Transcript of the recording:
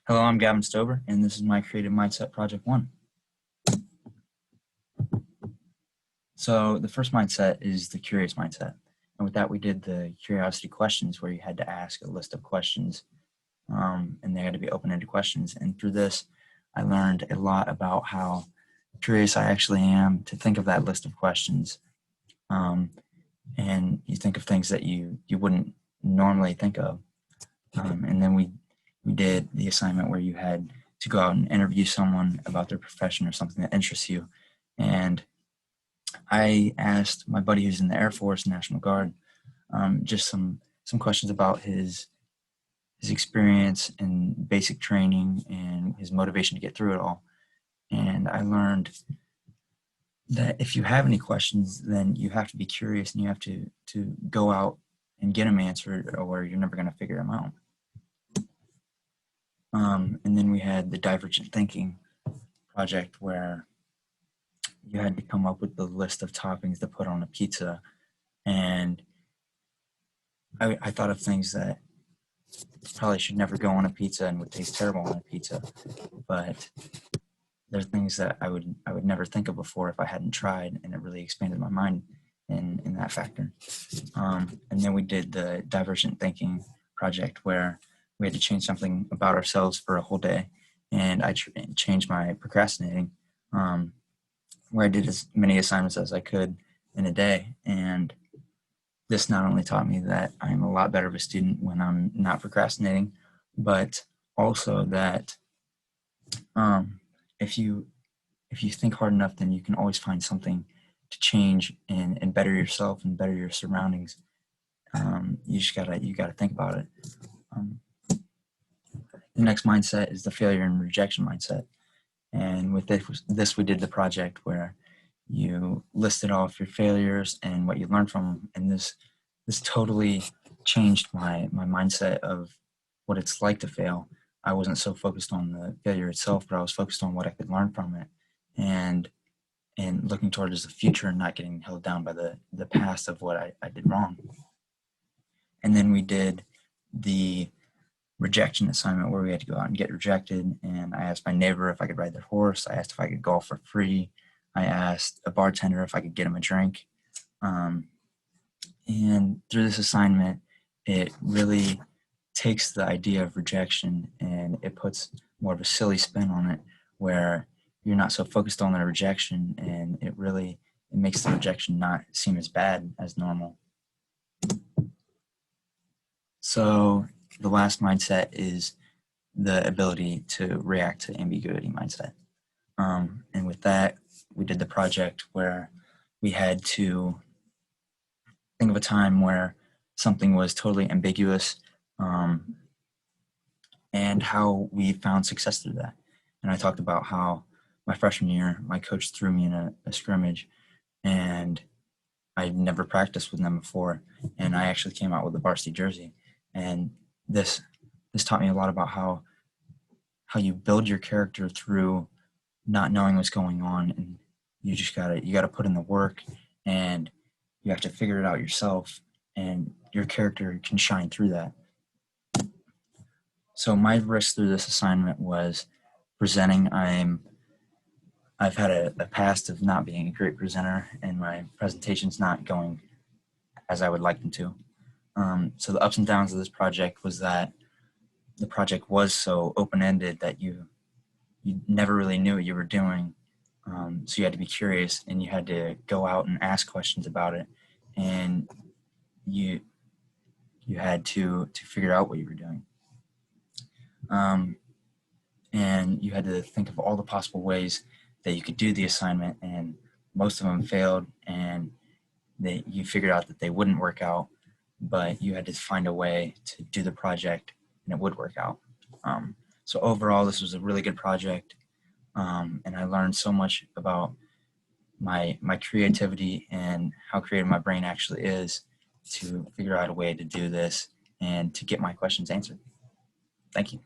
Hello, I'm Gavin Stober, and this is my Creative Mindset Project 1. So the first mindset is the curious mindset. And with that, we did the curiosity questions where you had to ask a list of questions, and they had to be open-ended questions. And through this, I learned a lot about how curious I actually am to think of that list of questions. And you think of things that you wouldn't normally think of. And then we did the assignment where you had to go out and interview someone about their profession or something that interests you. And I asked my buddy who's in the Air Force, National Guard, just some questions about his experience and basic training and his motivation to get through it all. And I learned that if you have any questions, then you have to be curious and you have to go out and get them answered, or you're never going to figure them out. And then we had the divergent thinking project where you had to come up with the list of toppings to put on a pizza. And I thought of things that probably should never go on a pizza and would taste terrible on a pizza. But they're things that I would never think of before if I hadn't tried, and it really expanded my mind in that factor. And then we did the divergent thinking project where we had to change something about ourselves for a whole day. And I changed my procrastinating, where I did as many assignments as I could in a day. And this not only taught me that I'm a lot better of a student when I'm not procrastinating, but also that if you think hard enough, then you can always find something to change and better yourself and better your surroundings. You gotta think about it. The next mindset is the failure and rejection mindset. And with this, we did the project where you listed off your failures and what you learned from them. And this totally changed my mindset of what it's like to fail. I wasn't so focused on the failure itself, but I was focused on what I could learn from it, and looking towards the future and not getting held down by the past of what I did wrong. And then we did the rejection assignment where we had to go out and get rejected. And I asked my neighbor if I could ride their horse. I asked if I could golf for free. I asked a bartender if I could get him a drink. And through this assignment, it really takes the idea of rejection and it puts more of a silly spin on it, where you're not so focused on the rejection, and it makes the rejection not seem as bad as normal. So the last mindset is the ability to react to ambiguity mindset. And with that, we did the project where we had to think of a time where something was totally ambiguous, and how we found success through that. And I talked about how my freshman year, my coach threw me in a scrimmage, and I'd never practiced with them before. And I actually came out with a varsity jersey. And this taught me a lot about how you build your character through not knowing what's going on, and you gotta put in the work, and you have to figure it out yourself, and your character can shine through that. So my risk through this assignment was presenting. I've had a past of not being a great presenter, and my presentation's not going as I would like them to. So the ups and downs of this project was that the project was so open-ended that you never really knew what you were doing. So you had to be curious, and you had to go out and ask questions about it, and you had to figure out what you were doing. And you had to think of all the possible ways that you could do the assignment, and most of them failed, and you figured out that they wouldn't work out, but you had to find a way to do the project and it would work out. So overall, this was a really good project, and I learned so much about my creativity and how creative my brain actually is to figure out a way to do this and to get my questions answered. Thank you.